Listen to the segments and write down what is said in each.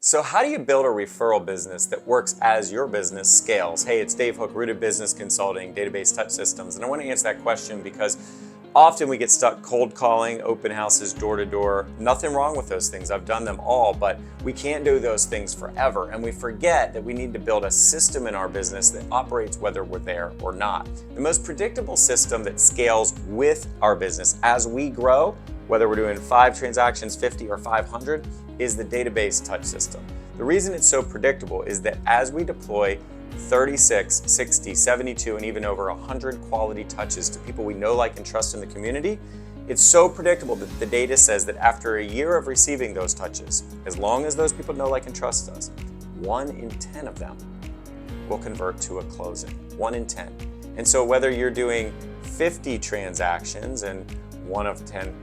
So how do you build a referral business that works as your business scales? Hey, it's Dave Hooke, Rooted Business Consulting, Database Touch Systems. And I want to answer that question because often we get stuck cold calling, open houses, door to door. Nothing wrong with those things. I've done them all, but we can't do those things forever. And we forget that we need to build a system in our business that operates whether we're there or not. The most predictable system that scales with our business as we grow, whether we're doing 5 transactions, 50 or 500, is the database touch system. The reason it's so predictable is that as we deploy 36, 60, 72, and even over 100 quality touches to people we know, like, and trust in the community, it's so predictable that the data says that after a year of receiving those touches, as long as those people know, like, and trust us, 1 in 10 of them will convert to a closing. 1 in 10. And so whether you're doing 50 transactions and 1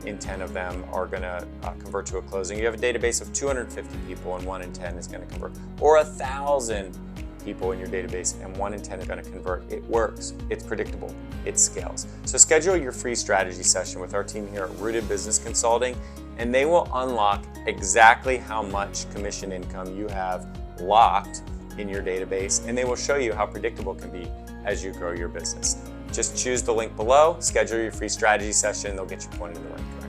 in 10 of them are going to convert to a closing. You have a database of 250 people and 1 in 10 is going to convert. Or 1,000 people in your database and 1 in 10 are going to convert. It works. It's predictable. It scales. So schedule your free strategy session with our team here at Rooted Business Consulting, and they will unlock exactly how much commission income you have locked in your database, and they will show you how predictable it can be as you grow your business. Just choose the link below, schedule your free strategy session, and they'll get you pointed in the right direction.